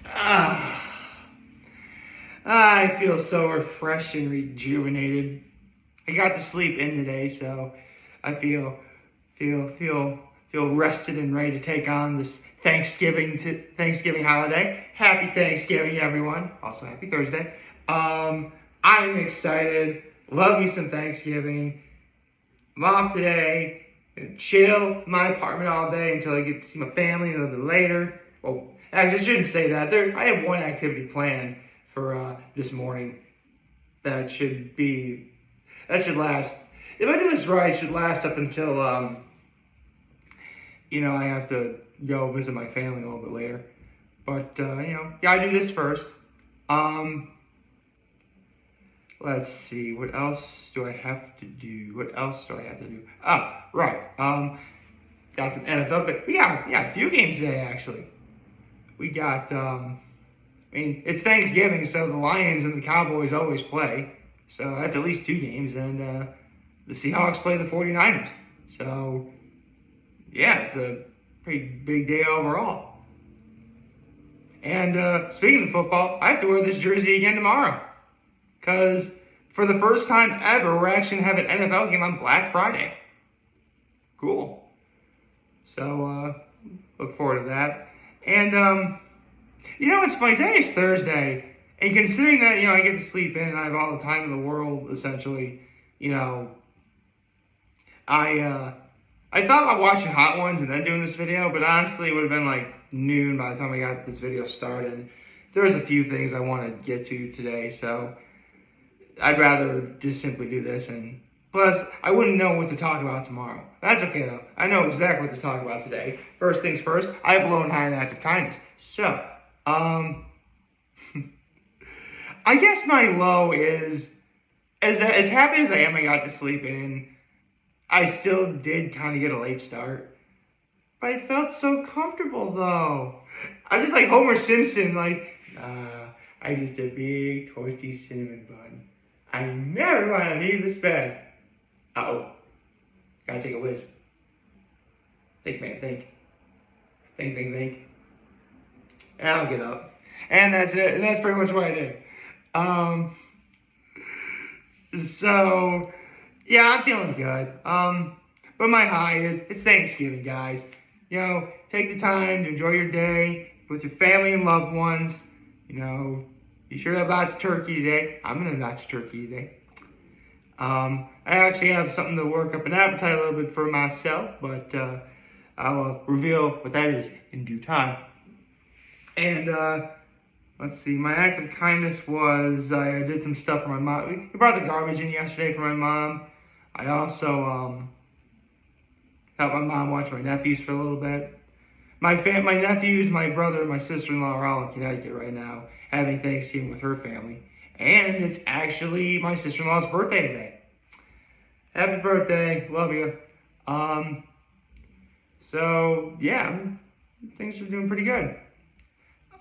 I feel so refreshed and rejuvenated. I got to sleep in today, so I feel rested and ready to take on this Thanksgiving holiday. Happy Thanksgiving, everyone. Also, happy Thursday. I'm excited. Love me some Thanksgiving. I'm off today. Chill in my apartment all day until I get to see my family a little bit later. Well, actually, I shouldn't say that. I have one activity planned for this morning that should last. If I do this right, it should last up until I have to go visit my family a little bit later. But gotta do this first. Let's see, what else do I have to do? Oh, right. Got some NFL, but yeah, a few games today actually. We got it's Thanksgiving, so the Lions and the Cowboys always play. So that's at least two games, and the Seahawks play the 49ers. So yeah, it's a pretty big day overall. And speaking of football, I have to wear this jersey again tomorrow. Because for the first time ever, we're actually going to have an NFL game on Black Friday. Cool. So, look forward to that. And, it's funny. Today is Thursday. And considering that, I get to sleep in and I have all the time in the world, essentially, I thought about watching Hot Ones and then doing this video, but honestly, it would have been like noon by the time I got this video started. There was a few things I want to get to today, so I'd rather just simply do this. And plus, I wouldn't know what to talk about tomorrow. That's okay, though. I know exactly what to talk about today. First things first, I have low and high and active kindness. So, I guess my low is, as happy as I am I got to sleep in, I still did kind of get a late start. But I felt so comfortable, though. I was just like Homer Simpson, I just a big toasty cinnamon bun. I never want to leave this bed. Uh-oh. Gotta take a whiz. Think, man, think. Think. And I'll get up. And that's it. And that's pretty much what I did. So, yeah, I'm feeling good. But my high is, it's Thanksgiving, guys. Take the time to enjoy your day with your family and loved ones. You should have lots of turkey today. I'm going to have lots of turkey today. I actually have something to work up an appetite a little bit for myself, but I'll reveal what that is in due time. And let's see, my act of kindness was I did some stuff for my mom. We brought the garbage in yesterday for my mom. I also helped my mom watch my nephews for a little bit. My nephews, my brother, and my sister-in-law are all in Connecticut right now, having Thanksgiving with her family. And it's actually my sister-in-law's birthday today. Happy birthday. Love you. So, yeah, things are doing pretty good.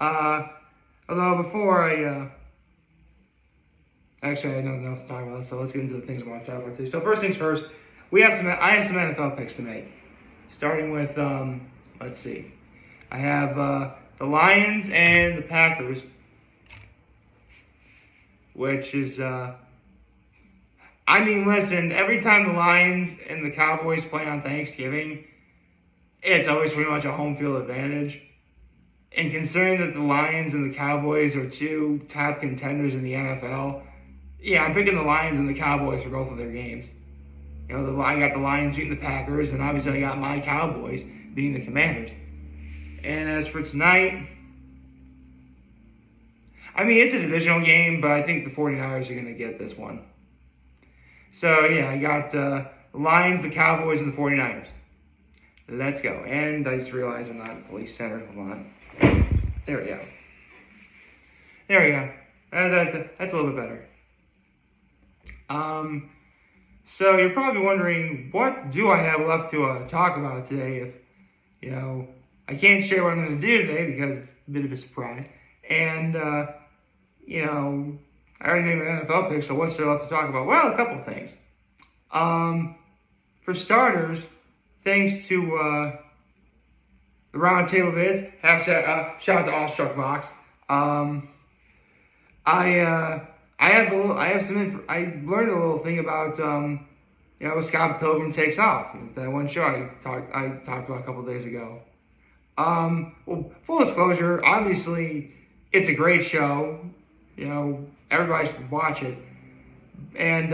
Although before actually I had nothing else to talk about, so let's get into the things I want to talk about today. So first things first, I have some NFL picks to make. Starting with, let's see. I have the Lions and the Packers, which is, listen, every time the Lions and the Cowboys play on Thanksgiving, it's always pretty much a home field advantage. And considering that the Lions and the Cowboys are two top contenders in the NFL, yeah, I'm picking the Lions and the Cowboys for both of their games. I got the Lions beating the Packers, and obviously I got my Cowboys beating the Commanders. And as for tonight, it's a divisional game, but I think the 49ers are going to get this one. So, yeah, I got the Lions, the Cowboys, and the 49ers. Let's go. And I just realized I'm not fully centered. Hold on. There we go. That's a little bit better. So you're probably wondering, what do I have left to talk about today if, I can't share what I'm going to do today because it's a bit of a surprise. And, I already made my NFL pick, so what's there left to talk about? Well, a couple of things. For starters, thanks to the Roundtable Vids, shout out to Awestruck Vox. I learned a little thing about Scott Pilgrim Takes Off, that one show I talked about a couple days ago. Well, full disclosure, obviously it's a great show. Everybody should watch it. And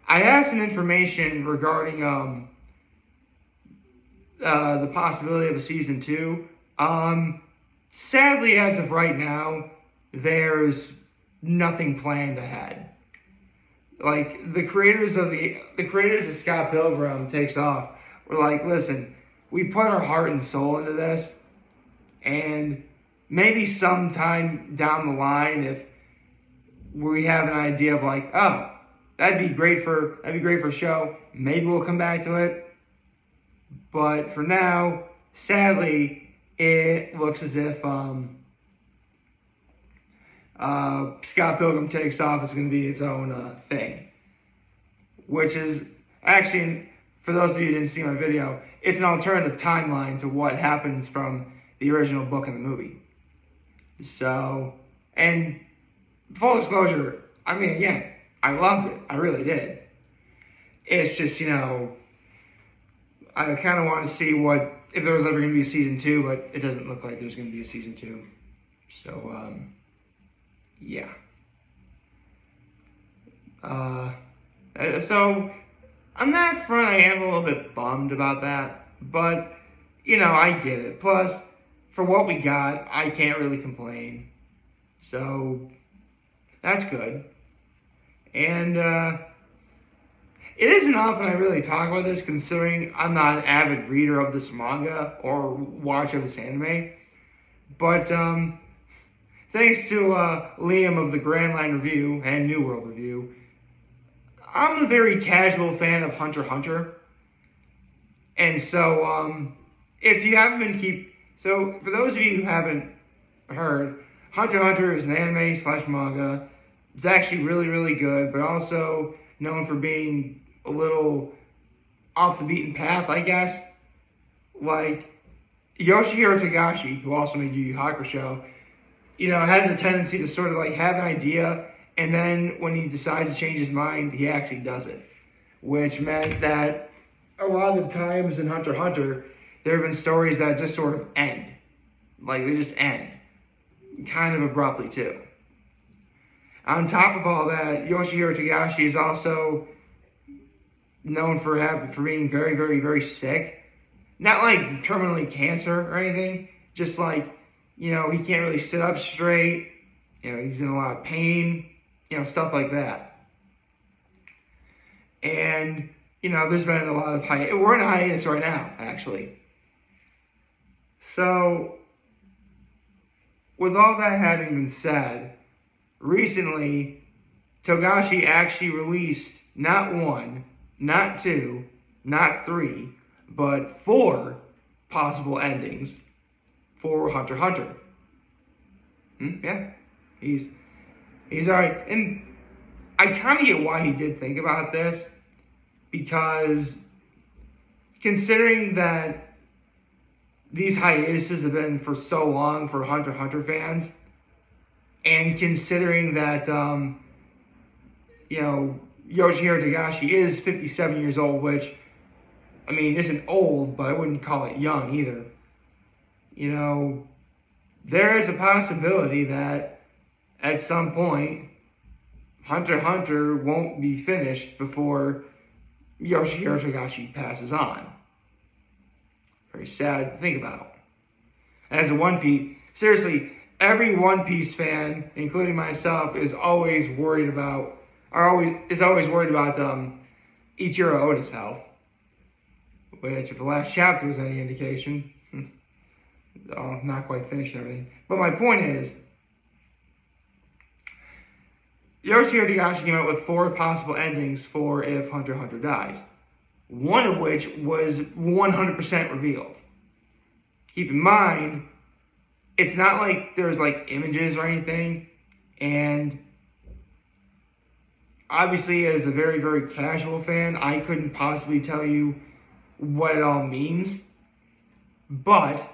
I have some information regarding the possibility of a season 2. Sadly, as of right now, there's nothing planned ahead. Like the creators of Scott Pilgrim Takes Off were like, listen, we put our heart and soul into this, and maybe sometime down the line, if we have an idea of like, oh, that'd be great for a show, maybe we'll come back to it. But for now, sadly, it looks as if Scott Pilgrim Takes Off is going to be its own thing. Which is, actually, for those of you who didn't see my video, it's an alternative timeline to what happens from the original book and the movie. So, and full disclosure, I mean, again, I loved it. I really did. It's just, I kind of want to see if there was ever going to be a season 2, but it doesn't look like there's going to be a season 2. So, yeah. So, on that front, I am a little bit bummed about that. But, I get it. Plus, for what we got, I can't really complain. So, that's good. And, it isn't often I really talk about this, considering I'm not an avid reader of this manga or watcher of this anime. But thanks to Liam of the Grand Line Review and New World Review, I'm a very casual fan of Hunter x Hunter. And so, if you haven't been so for those of you who haven't heard, Hunter x Hunter is an anime / manga. It's actually really, really good, but also known for being a little off the beaten path, I guess. Like, Yoshihiro Togashi, who also made Yu Yu Hakusho, has a tendency to sort of like have an idea, and then when he decides to change his mind, he actually does it. Which meant that a lot of the times in Hunter x Hunter, there have been stories that just sort of end. Like, they just end. Kind of abruptly, too. On top of all that, Yoshihiro Togashi is also known for being very, very, very sick. Not like terminally cancer or anything. Just like, he can't really sit up straight. He's in a lot of pain. Stuff like that. And, there's been a lot of we're in a hiatus right now, actually. So, with all that having been said, recently, Togashi actually released not 1, not 2, not 3, but 4 possible endings for Hunter x Hunter. Yeah, he's alright. And I kind of get why he did think about this, because considering that these hiatuses have been for so long for Hunter x Hunter fans, and considering that, Yoshihiro Togashi is 57 years old, which, isn't old, but I wouldn't call it young either. There is a possibility that at some point, Hunter x Hunter won't be finished before Yoshihiro Togashi passes on. Very sad to think about. As a One Piece, seriously, every One Piece fan, including myself, is always worried about Ichiro Oda's health. Which, if the last chapter was any indication, not quite finished and everything. But my point is, Yoshihiro Togashi came out with 4 possible endings for if Hunter x Hunter dies. One of which was 100% revealed. Keep in mind, it's not like there's like images or anything, and obviously as a very, very casual fan, I couldn't possibly tell you what it all means, but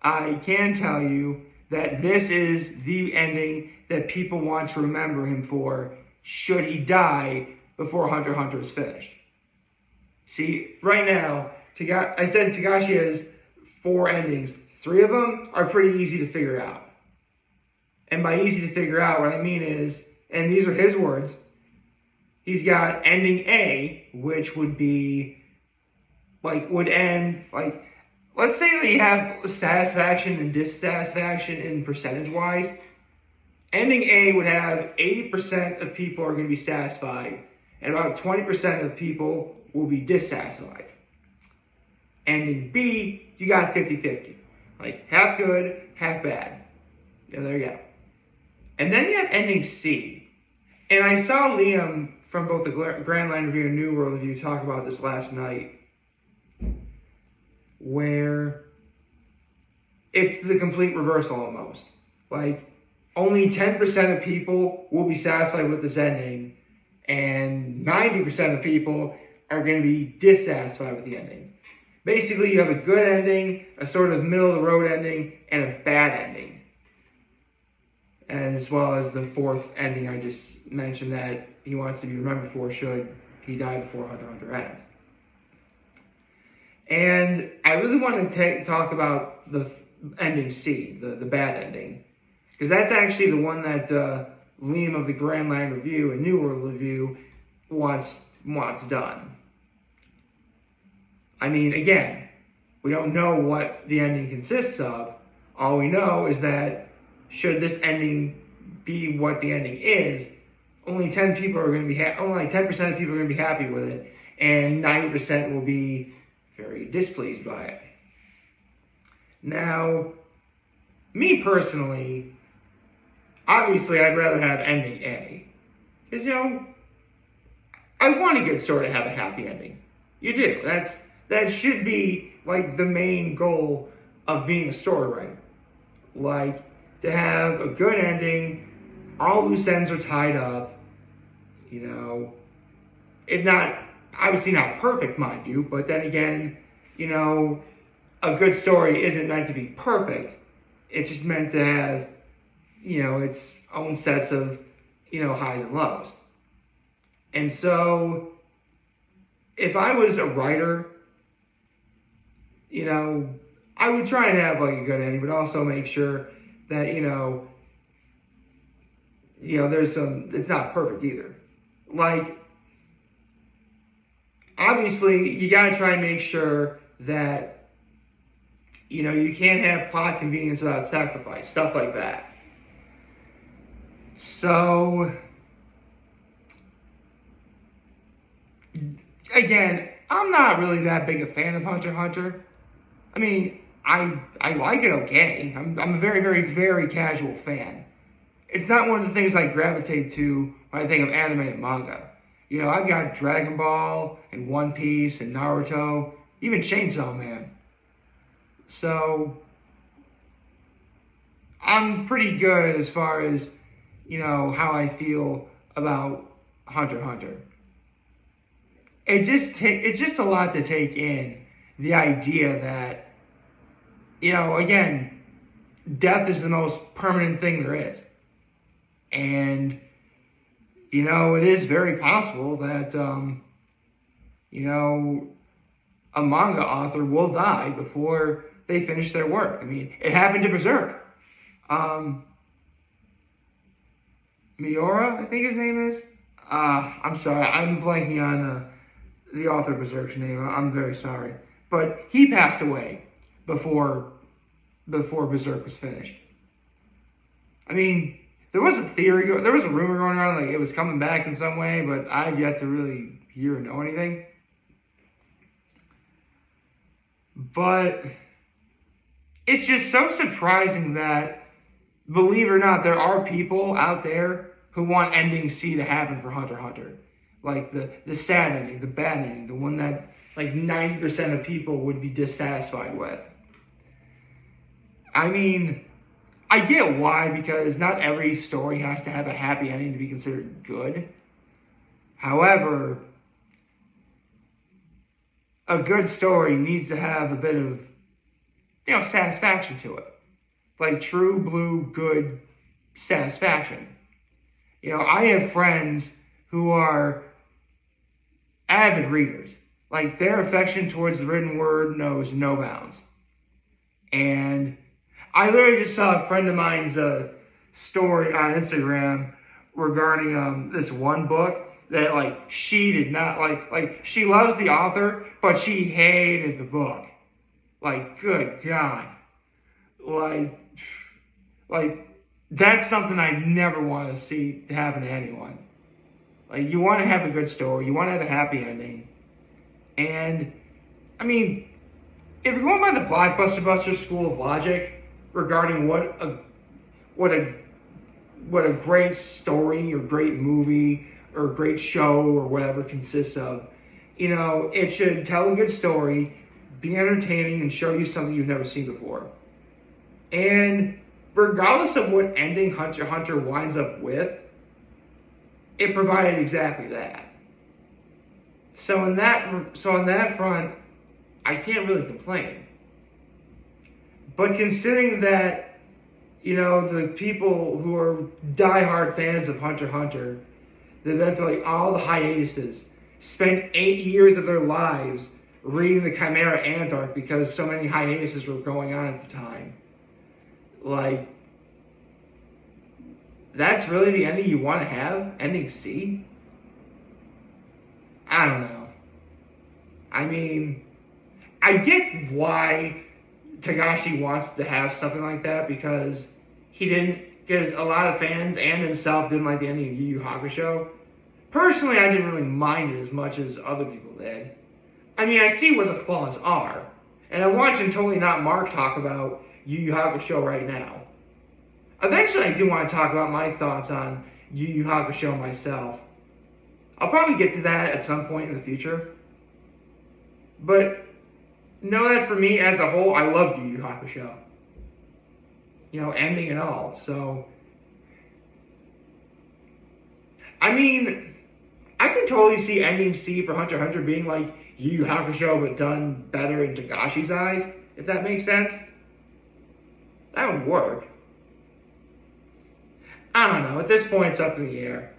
I can tell you that this is the ending that people want to remember him for should he die before Hunter x Hunter is finished. See, right now, I said Togashi has 4 endings. 3 of them are pretty easy to figure out. And by easy to figure out, what I mean is, and these are his words, he's got ending A, which would be, would end, let's say that you have satisfaction and dissatisfaction in percentage-wise. Ending A would have 80% of people are going to be satisfied, and about 20% of people will be dissatisfied. Ending B, you got 50-50. Half good, half bad. Yeah, there you go. And then you have ending C. And I saw Liam from both the Grand Line Review and New World Review talk about this last night, where it's the complete reversal almost. Only 10% of people will be satisfied with this ending, and 90% of people are going to be dissatisfied with the ending. Basically, you have a good ending, a sort of middle-of-the-road ending, and a bad ending. As well as the 4th ending I just mentioned that he wants to be remembered for should he die before Hunter x Hunter ends. And I really want to talk about the ending C, the bad ending. Because that's actually the one that Liam of the Grand Line Review and New World Review wants done. I mean, again, we don't know what the ending consists of. All we know is that should this ending be what the ending is, only 10% of people are going to be happy with it, and 90% will be very displeased by it. Now, me personally, obviously, I'd rather have ending A. Because, I want a good story to have a happy ending. You do. That should be, the main goal of being a story writer. To have a good ending, all loose ends are tied up, it's not, obviously not perfect, mind you, but then again, a good story isn't meant to be perfect. It's just meant to have, its own sets of, highs and lows. And so, if I was a writer, I would try and have a good ending, but also make sure that, there's it's not perfect either. Obviously, you gotta try and make sure that, you can't have plot convenience without sacrifice, stuff like that. So, again, I'm not really that big a fan of Hunter x Hunter. I mean, I like it okay. I'm a very, very, very casual fan. It's not one of the things I gravitate to when I think of anime and manga. I've got Dragon Ball and One Piece and Naruto, even Chainsaw Man. So, I'm pretty good as far as, how I feel about Hunter x Hunter. It's just a lot to take in, the idea that, again, death is the most permanent thing there is. And, it is very possible that, a manga author will die before they finish their work. I mean, it happened to Berserk. Miura, I think his name is. I'm sorry, I'm blanking on the author of Berserk's name. I'm very sorry. But he passed away before Berserk was finished. I mean, there was a rumor going around it was coming back in some way, but I've yet to really hear or know anything. But it's just so surprising that, believe it or not, there are people out there who want ending C to happen for Hunter x Hunter. The sad ending, the bad ending, the one that 90% of people would be dissatisfied with. I mean, I get why, because not every story has to have a happy ending to be considered good. However, a good story needs to have a bit of, satisfaction to it. like true blue good satisfaction. You know, I have friends who are avid readers. Like, their affection towards the written word knows no bounds. And I literally just saw a friend of mine's story on Instagram regarding this one book that, like, she did not like. Like, she loves the author, but she hated the book. Like, good God. Like that's something I never want to see happen to anyone. Like, you want to have a good story. You want to have a happy ending. And, I mean, if you're going by the Blockbuster Buster school of logic regarding what a great story or great movie or great show or whatever consists of, you know, it should tell a good story, be entertaining, and show you something you've never seen before. And regardless of what ending Hunter x Hunter winds up with, it provided exactly that. So on that front, I can't really complain. But considering that, you know, the people who are diehard fans of Hunter x Hunter, they've been through like all the hiatuses, spent 8 years of their lives reading the Chimera Ant arc because so many hiatuses were going on at the time. Like, that's really the ending you want to have? Ending C? I don't know. I mean, I get why Togashi wants to have something like that because a lot of fans and himself didn't like the ending of Yu Yu Hakusho. Personally, I didn't really mind it as much as other people did. I mean, I see where the flaws are. And I'm watching Totally Not Mark talk about Yu Yu Hakusho right now. Eventually, I do want to talk about my thoughts on Yu Yu Hakusho myself. I'll probably get to that at some point in the future. But know that for me, as a whole, I love Yu Yu Hakusho. You know, ending and all. So, I mean, I can totally see ending C for Hunter x Hunter being like Yu Yu Hakusho, but done better in Togashi's eyes, if that makes sense. That would work. I don't know. At this point, it's up in the air.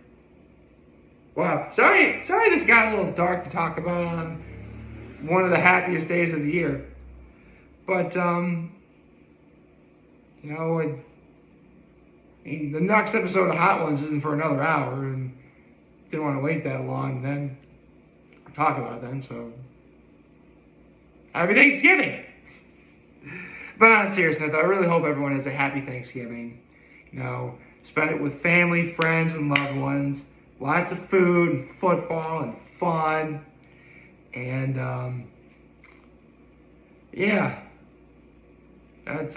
Wow. Sorry this got a little dark to talk about on one of the happiest days of the year. But, you know, the next episode of Hot Ones isn't for another hour, and didn't want to wait that long, and then talk about it then, so happy Thanksgiving! But on a serious note, though, I really hope everyone has a happy Thanksgiving. You know, spend it with family, friends, and loved ones. Lots of food and football and fun. And, yeah. That's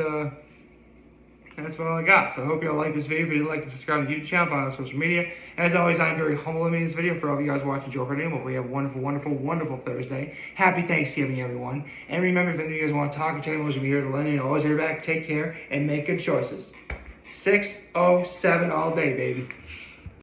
all I got. So I hope you all like this video. If you did, like and subscribe to the YouTube channel, follow us on social media. As always, I'm very humble in making this video. For all of you guys watching Joe Friday, hopefully you have a wonderful, wonderful, wonderful Thursday. Happy Thanksgiving, everyone. And remember, if any of you guys want to talk, channel is here to lend you. Always here back. Take care and make good choices. 607 all day, baby.